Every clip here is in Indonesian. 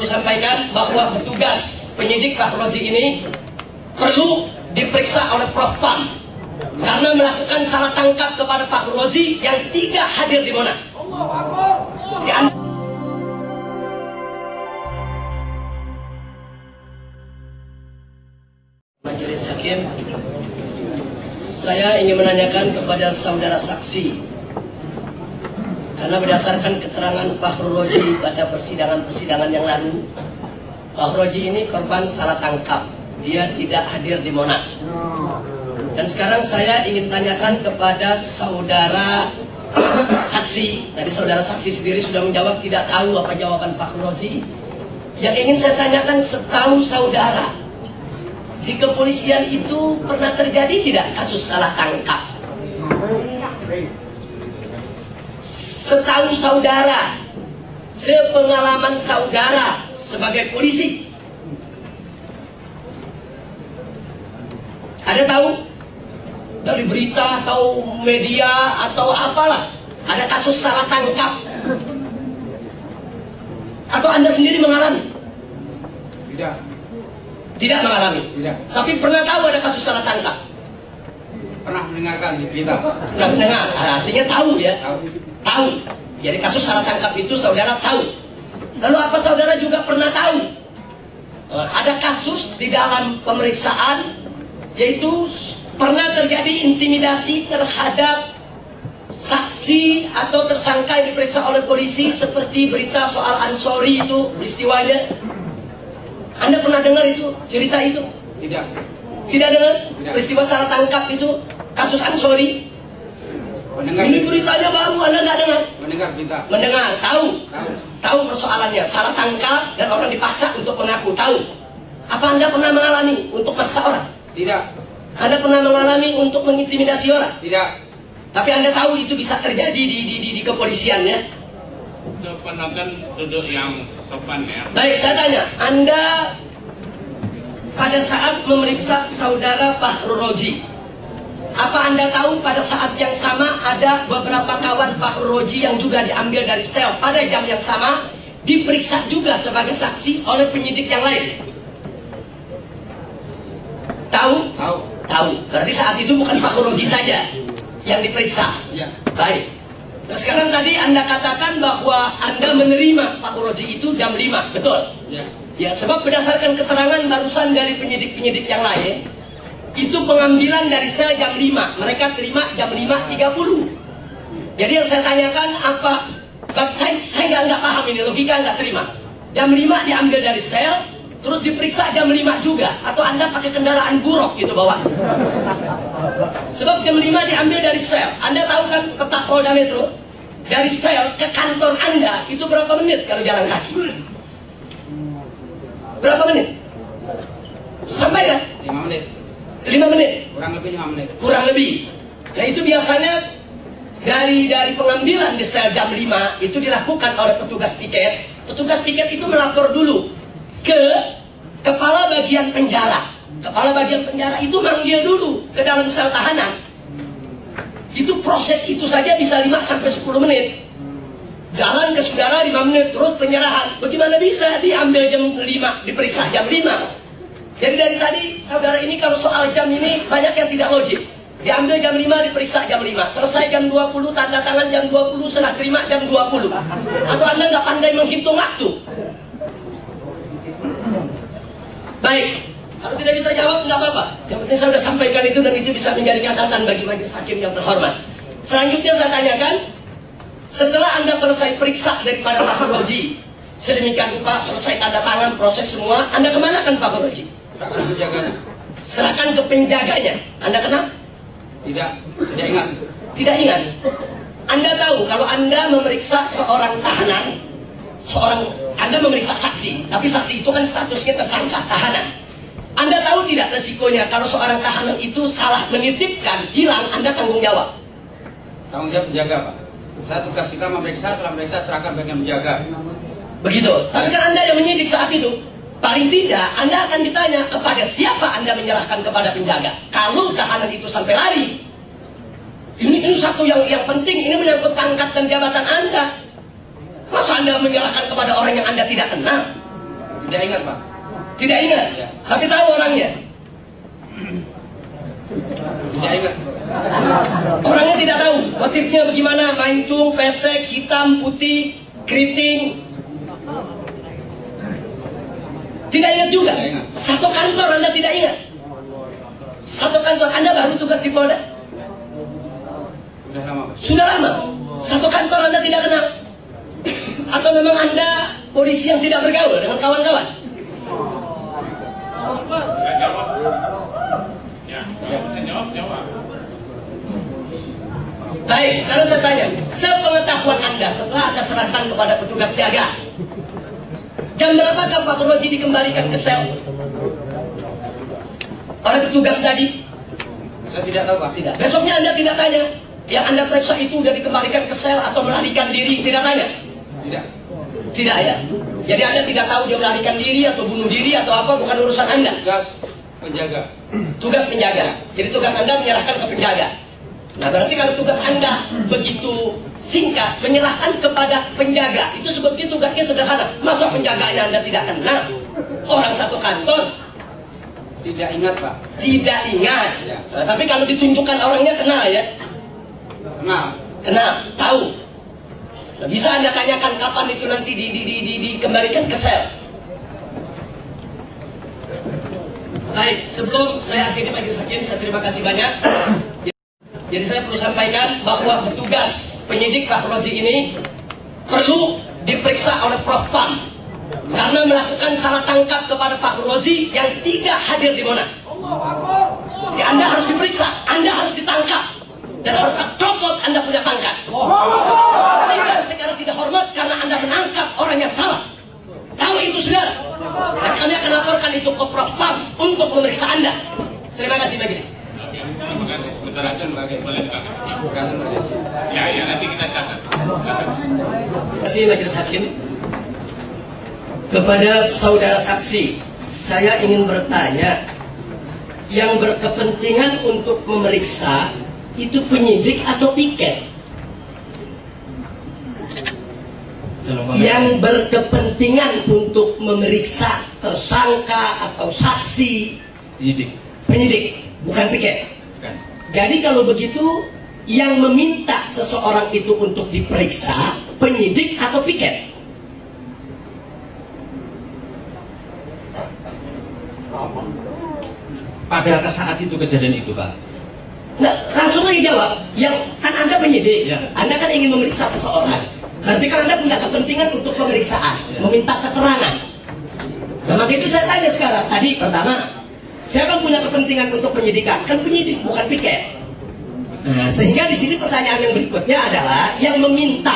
perlu sampaikan bahwa petugas penyidik Fakhroji ini perlu diperiksa oleh Prof Pam karena melakukan salah tangkap kepada Fakhroji yang tidak hadir di Monas. Majelis Hakim, saya ingin menanyakan kepada saudara saksi, karena berdasarkan keterangan Fakhroji pada persidangan-persidangan yang lalu, Fakhroji ini korban salah tangkap, dia tidak hadir di Monas. Dan sekarang saya ingin tanyakan kepada saudara saksi, tadi saudara saksi sendiri sudah menjawab tidak tahu apa jawaban Fakhroji. Yang ingin saya tanyakan, setahu saudara, di kepolisian itu pernah terjadi tidak kasus salah tangkap? Setahu saudara, sepengalaman saudara sebagai polisi, ada tahu dari berita atau media atau apalah ada kasus salah tangkap? Atau Anda sendiri mengalami? Tidak mengalami. Tidak. Tapi pernah tahu ada kasus salah tangkap? Pernah mendengarkan di berita. Pernah mendengar, artinya tahu ya. Tahu. Tahu. Jadi kasus salah tangkap itu saudara tahu. Lalu apa saudara juga pernah tahu? Ada kasus di dalam pemeriksaan, yaitu pernah terjadi intimidasi terhadap saksi atau tersangka yang diperiksa oleh polisi, seperti berita soal Ansori itu peristiwanya. Anda pernah dengar itu, cerita itu? Tidak. Tidak dengar? Tidak. Peristiwa salah tangkap itu, kasus Ansori. Mendengar. Ini beritanya baru, Anda tidak dengar? Mendengar berita. Mendengar, tahu. Tahu. Tahu persoalannya, salah tangkap dan orang dipaksa untuk mengaku, tahu. Apa Anda pernah mengalami untuk maksa orang? Tidak. Anda pernah mengalami untuk mengintimidasi orang? Tidak. Tapi Anda tahu itu bisa terjadi di kepolisian ya? Keponakan duduk yang sopan ya. Baik, saya tanya, Anda pada saat memeriksa saudara Fakhroji, apa Anda tahu pada saat yang sama ada beberapa kawan Fakhroji yang juga diambil dari sel pada jam yang sama, diperiksa juga sebagai saksi oleh penyidik yang lain? Tahu? Tahu. Tahu. Berarti saat itu bukan Fakhroji saja yang diperiksa. Ya. Baik. Nah sekarang tadi Anda katakan bahwa Anda menerima Fakhroji itu jam 5, betul? Ya. Ya, sebab berdasarkan keterangan barusan dari penyidik-penyidik yang lain, itu pengambilan dari sel jam 5. Mereka terima jam 5.30. Jadi yang saya tanyakan apa? Saya nggak paham ini, logika nggak terima. Jam 5 diambil dari sel, terus diperiksa jam 5 juga. Atau Anda pakai kendaraan buruk gitu bawa. Sebab jam 5 diambil dari sel. Anda tahu kan peta Polda Metro? Dari sel ke kantor Anda itu berapa menit kalau jalan kaki? Berapa menit? Sampai kan? 5 menit. 5 menit? Kurang lebih 5 menit. Kurang lebih. Nah itu biasanya dari pengambilan di sel jam 5 itu dilakukan oleh petugas piket. Petugas piket itu melapor dulu ke kepala bagian penjara. Kepala bagian penjara itu manggil dulu ke dalam sel tahanan. Itu proses itu saja bisa 5-10 menit. Jalan ke saudara 5 menit, terus penyerahan. Bagaimana bisa diambil jam 5, diperiksa jam 5? Jadi dari tadi saudara ini kalau soal jam ini banyak yang tidak logik. Diambil jam 5, diperiksa jam 5. Selesai jam 20, tanda tangan jam 20, serah terima jam 20. Atau Anda nggak pandai menghitung waktu? Baik, kalau tidak bisa jawab nggak apa-apa. Yang penting saya sudah sampaikan itu dan itu bisa menjadi catatan bagi majelis hakim yang terhormat. Selanjutnya saya tanyakan, setelah Anda selesai periksa daripada Fakhroji, sedemikian rupa selesai tanda tangan proses semua, Anda kemanakan Fakhroji? Penjaganya. Serahkan ke penjaganya. Anda kenal? Tidak. Tidak ingat. Tidak ingat. Anda tahu kalau Anda memeriksa seorang tahanan, Anda memeriksa saksi, tapi saksi itu kan statusnya tersangka, tahanan. Anda tahu tidak resikonya kalau seorang tahanan itu salah menitipkan, hilang, Anda tanggung jawab? Tanggung jawab penjaga, Pak. Saya tugas kita memeriksa, setelah meriksa serahkan bagian menjaga. Begitu. Tapi kan Anda yang menyidik saat itu. Paling tidak, Anda akan ditanya kepada siapa Anda menyerahkan kepada penjaga. Kalau tahanan itu sampai lari, ini satu yang penting. Ini menyangkut pangkat dan jabatan Anda. Masa Anda menyerahkan kepada orang yang Anda tidak kenal? Tidak ingat Pak. Tidak ingat, Ya. tapi tahu orangnya. Tidak ingat. Orangnya tidak tahu motifnya bagaimana, mancung, pesek, hitam, putih, keriting. Tidak ingat juga. Tidak ingat. Satu kantor Anda tidak ingat. Satu kantor Anda baru tugas di Polda. Sudah lama Pak. Sudah lama. Satu kantor Anda tidak kenal. Atau memang Anda polisi yang tidak bergaul dengan kawan-kawan. Saya jawab. Ya, saya jawab. Baik, sekarang saya tanya, sepengetahuan Anda setelah Anda serahkan kepada petugas jaga, jam berapakah Pak Purwoji dikembalikan ke sel oleh petugas tadi? Saya tidak tahu Pak. Tidak. Besoknya Anda tidak tanya, yang Anda periksa itu sudah dikembalikan ke sel atau melarikan diri, tidak tanya? Tidak. Tidak ya. Jadi Anda tidak tahu dia melarikan diri atau bunuh diri atau apa, bukan urusan Anda. Tugas penjaga. Tugas penjaga. Jadi tugas Anda menyerahkan ke penjaga. Nah berarti kalau tugas Anda begitu singkat, menyerahkan kepada penjaga, itu sebetulnya tugasnya sederhana. Masa penjaganya Anda tidak kenal? Orang satu kantor Tidak ingat Pak. tidak ingat. Ya. Nah, tapi kalau ditunjukkan orangnya kenal ya, Kenal. kenal, tahu. Nah, bisa Anda tanyakan kapan itu nanti dikembalikan ke sel. Baik, sebelum saya akhiri majelis hakim, saya terima kasih banyak. Jadi saya perlu sampaikan bahwa petugas penyidik Pak Purwoji ini perlu diperiksa oleh Prof Pam karena melakukan salah tangkap kepada Pak Purwoji yang tidak hadir di Monas. Jadi Anda harus diperiksa, Anda harus ditangkap dan harus copot Anda punya pangkat. Tidak sekarang tidak hormat karena Anda menangkap orang yang salah. Tahu itu saudara. Dan kami akan laporkan itu ke Prof Pam untuk memeriksa Anda. Terima kasih majelis. Terima kasih. Sebentar aja boleh ditanyakan. Tergantung dari Ya, nanti kita catat. Terima kasih majelis hakim. Kepada saudara saksi, saya ingin bertanya, yang berkepentingan untuk memeriksa itu penyidik atau piket? Yang berkepentingan untuk memeriksa tersangka atau saksi penyidik, bukan piket. Bukan. Jadi kalau begitu, yang meminta seseorang itu untuk diperiksa penyidik atau piket? Pada saat itu kejadian itu Pak. Nah, langsung aja jawab. Yang kan Anda penyidik, Ya. Anda kan ingin memeriksa seseorang. Berarti kan Anda punya kepentingan untuk pemeriksaan, meminta keterangan. Nah, maka itu saya tanya sekarang. Tadi pertama, siapa punya kepentingan untuk penyidikan? Kan penyidik, bukan piket. Nah, sehingga di sini pertanyaan yang berikutnya adalah yang meminta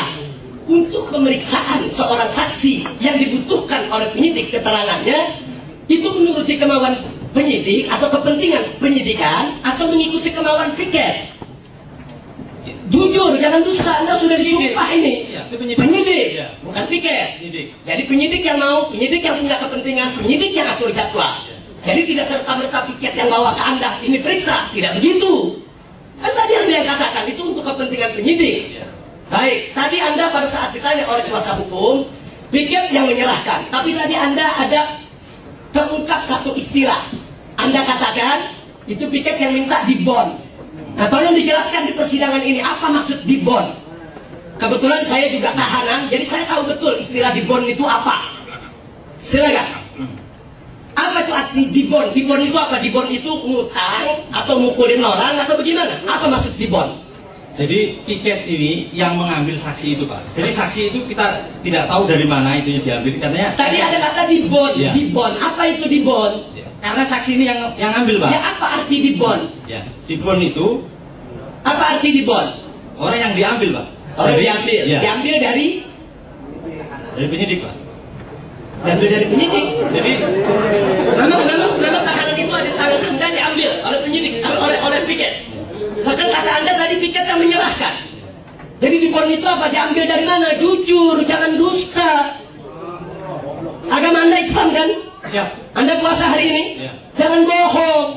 untuk pemeriksaan seorang saksi yang dibutuhkan oleh penyidik keterangannya itu menuruti kemauan penyidik atau kepentingan penyidikan atau mengikuti kemauan piket. Jujur, jangan dusta. Anda sudah disumpah ini. Iya, itu penyidik. Penyidik, Iya. bukan piket. Penyidik. Jadi penyidik yang mau, penyidik yang punya kepentingan, penyidik yang atur jadwal. Jadi tidak serta-merta piket yang bawa ke Anda ini periksa, tidak begitu. Kan tadi Anda yang katakan itu untuk kepentingan penyidik. Iya. Baik, tadi Anda pada saat ditanya oleh kuasa hukum, piket yang menyerahkan. Tapi tadi Anda ada terungkap satu istilah. Anda katakan itu piket yang minta dibon. Nah, tolong dijelaskan di persidangan ini apa maksud dibon. Kebetulan saya juga tahanan, jadi saya tahu betul istilah dibon itu apa. Silakan. Apa itu asli dibon? Dibon itu apa? Dibon itu ngutang atau mukulin orang atau bagaimana? Apa maksud dibon? Jadi tiket ini yang mengambil saksi itu Pak. Jadi saksi itu kita tidak tahu dari mana itunya diambil. Katanya. Tadi ada kata dibon. Ya. Dibon. Apa itu dibon? Ya. Karena saksi ini yang ambil Pak. Ya, apa arti dibon? Ya. Dibon itu Apa arti dibon? orang yang diambil Pak. Orang diambil. Ya. Diambil dari penyidik Pak. diambil dari penyidik. Jadi Memang tahanan itu ada tangan Anda diambil oleh penyidik, oleh piket. Bahkan kata Anda tadi piket yang menyerahkan. Jadi dibon itu apa? Diambil dari mana? Jujur, jangan dusta. Agama Anda Islam kan? siap. Anda puasa hari ini? Ya. Jangan bohong.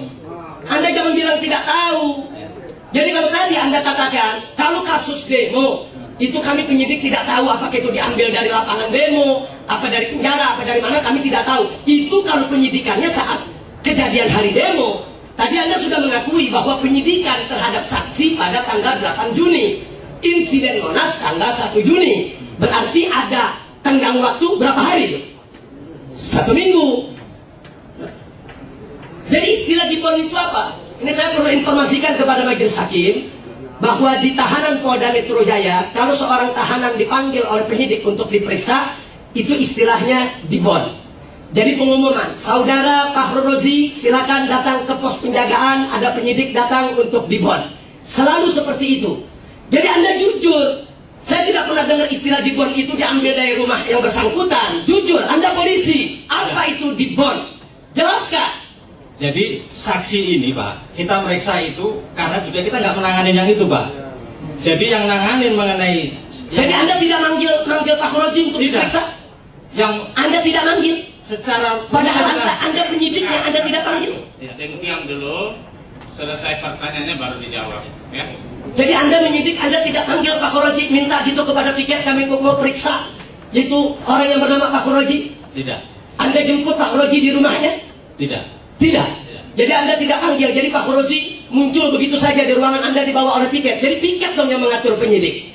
Anda jangan bilang tidak tahu. Ya. Jadi kalau tadi Anda katakan, kalau kasus demo Itu kami penyidik tidak tahu apakah itu diambil dari lapangan demo, apa dari penjara, apa dari mana, kami tidak tahu. Itu kalau penyidikannya saat kejadian hari demo. Tadi Anda sudah mengakui bahwa penyidikan terhadap saksi pada tanggal 8 Juni. Insiden Monas tanggal 1 Juni. Berarti ada tenggang waktu berapa hari? 1 minggu. Jadi istilah dibon itu apa? Ini saya perlu informasikan kepada majelis hakim bahwa di tahanan Polda Metro Jaya, kalau seorang tahanan dipanggil oleh penyidik untuk diperiksa, itu istilahnya dibon. Jadi pengumuman, saudara Fahrul Razi silakan datang ke pos penjagaan, ada penyidik datang untuk dibon. Selalu seperti itu. Jadi Anda jujur, saya tidak pernah dengar istilah dibon itu diambil dari rumah yang bersangkutan. Jujur, Anda polisi, apa itu dibon? Jelaskan. Jadi saksi ini Pak, kita meriksa itu karena juga kita nggak menanganin yang itu Pak. Jadi yang nanganin mengenai. Jadi Anda tidak manggil Pak Rozi untuk diperiksa? Yang Anda tidak manggil? secara Padahal Anda penyidiknya, Anda tidak panggil. Diam dulu, selesai pertanyaannya baru dijawab. Ya. Jadi Anda menyidik, Anda tidak panggil Pak Rozi, minta gitu kepada piket kami mau periksa, yaitu orang yang bernama Pak Rozi. Tidak. Anda jemput Pak Rozi di rumahnya? Tidak. Tidak. Jadi Anda tidak panggil. Jadi Pak Rozi muncul begitu saja di ruangan Anda dibawa oleh piket. Jadi piket dong yang mengatur penyidik.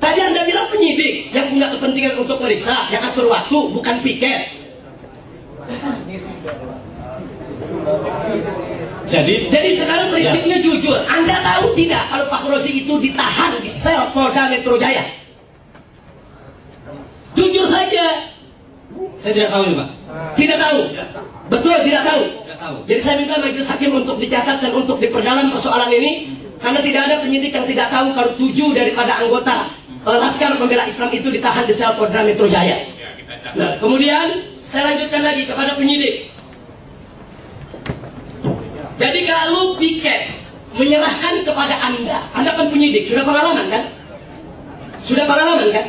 Tadi Anda bilang penyidik yang punya kepentingan untuk meriksa, yang atur waktu, bukan piket. Jadi sekarang prinsipnya jujur. Anda tahu tidak kalau Pak Rozi itu ditahan di sel Polda Metro Jaya? Jujur saja. Saya tidak tahu Pak. Tidak tahu. Betul, tidak tahu. Tidak tahu. Jadi saya minta majelis hakim untuk dicatat dan untuk diperdalam persoalan ini, karena tidak ada penyidik yang tidak tahu kalau 7 daripada anggota Laskar Pembela Islam itu ditahan di sel Polda Metro Jaya. Ya, kita catat. Nah, kemudian saya lanjutkan lagi kepada penyidik. Jadi kalau piket menyerahkan kepada Anda kan penyidik, sudah pengalaman kan? Sudah pengalaman kan?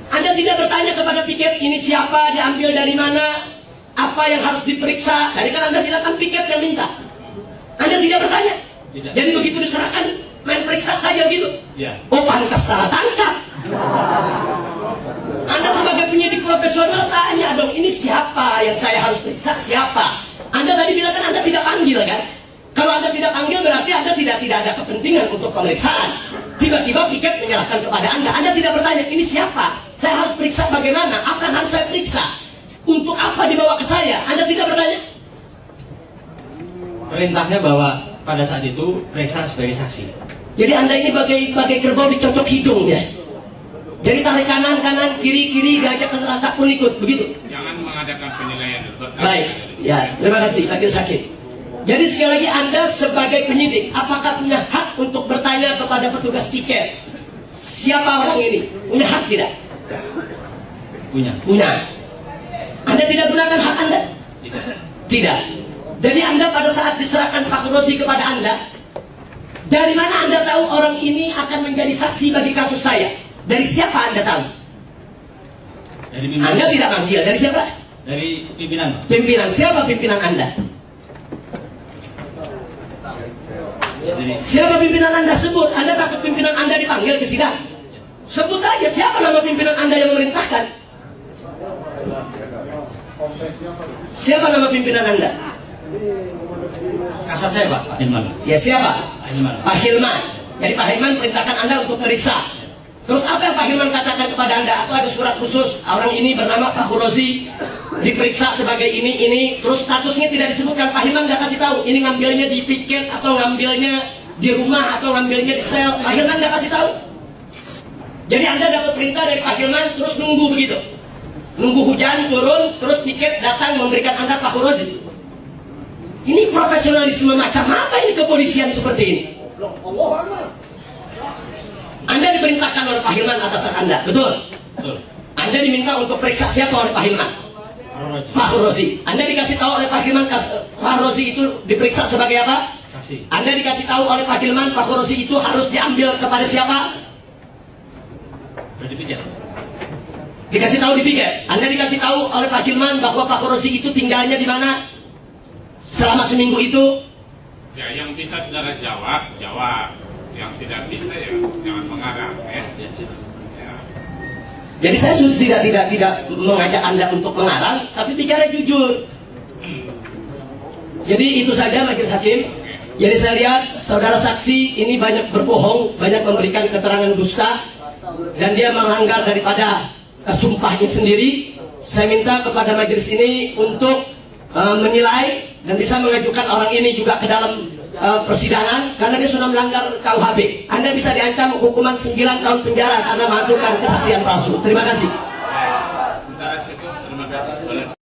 Anda tidak bertanya kepada piket ini siapa, diambil dari mana, apa yang harus diperiksa. Tadi kan Anda bilang kan piket yang minta. Anda tidak bertanya. Tidak. Jadi begitu diserahkan, main periksa saja gitu. Ya. Oh, pantas salah tangkap. Anda sebagai penyidik profesional tanya dong, ini siapa yang saya harus periksa, siapa? Anda tadi bilang kan Anda tidak panggil kan? Kalau Anda tidak panggil berarti Anda tidak ada kepentingan untuk pemeriksaan. Tiba-tiba piket menyerahkan kepada Anda. Anda tidak bertanya, ini siapa? Saya harus periksa bagaimana? Apa yang harus saya periksa? Untuk apa dibawa ke saya? Anda tidak bertanya? Perintahnya bahwa pada saat itu periksa sebagai saksi. Jadi Anda ini bagai kerbau dicocok hidung ya. Jadi tarik kanan, kiri, diajak ke neraka pun ikut, begitu. Jangan mengadakan penilaian dulu. Baik, ya terima kasih majelis hakim. Jadi sekali lagi Anda sebagai penyidik, apakah punya hak untuk bertanya kepada petugas piket? Siapa orang ini? Punya hak tidak? Punya. Punya. Anda tidak gunakan hak Anda? Tidak. Tidak. Jadi Anda pada saat diserahkan Pak Rozi kepada Anda, dari mana Anda tahu orang ini akan menjadi saksi bagi kasus saya? Dari siapa Anda tahu? Dari pimpinan. Anda tidak panggil. Dari siapa? Dari pimpinan. Pimpinan. Siapa pimpinan Anda? Dari Siapa pimpinan Anda? Sebut. Anda takut pimpinan Anda dipanggil ke sidang? Sebut aja siapa nama pimpinan Anda yang memerintahkan. Siapa nama pimpinan Anda? kasat saya Pak Hilman. Ya siapa? Pak Hilman. Pak Hilman. Jadi Pak Hilman perintahkan Anda untuk periksa. Terus apa yang Pak Hilman katakan kepada Anda? Atau ada surat khusus, orang ini bernama Pak Rozi, diperiksa sebagai ini, terus statusnya tidak disebutkan. Pak Hilman nggak kasih tahu, ini ngambilnya di piket, atau ngambilnya di rumah, atau ngambilnya di sel. Pak Hilman nggak kasih tahu. Jadi Anda dapat perintah dari Pak Hilman, terus nunggu begitu. Nunggu hujan turun, terus piket datang memberikan Anda Pak Rozi. Ini profesionalisme macam apa ini kepolisian seperti ini? Anda diperintahkan oleh Pak Hilman atas Anda, betul? Betul. Anda diminta untuk periksa siapa oleh Pak Hilman? Pak Rozi. Anda dikasih tahu oleh Pak Hilman, Pak Rozi itu diperiksa sebagai apa? Saksi. Anda dikasih tahu oleh Pak Hilman, Pak Rozi itu harus diambil kepada siapa? Berdipikat. Dikasih tahu di piket. Anda dikasih tahu oleh Pak Hilman bahwa Pak Rozi itu tinggalnya di mana? Selama seminggu itu? Ya, yang bisa saudara jawab. Yang tidak bisa ya jangan mengarang ya. Ya. Jadi saya sudah tidak mengajak Anda untuk mengarang, tapi bicara jujur. Jadi itu saja majelis hakim. Jadi saya lihat saudara saksi ini banyak berbohong, banyak memberikan keterangan dusta, dan dia melanggar daripada sumpahnya sendiri. Saya minta kepada majelis ini untuk menilai dan bisa mengajukan orang ini juga ke dalam persidangan karena dia sudah melanggar KUHP. Anda bisa diancam hukuman 9 tahun penjara karena melakukan kesaksian palsu. Terima kasih.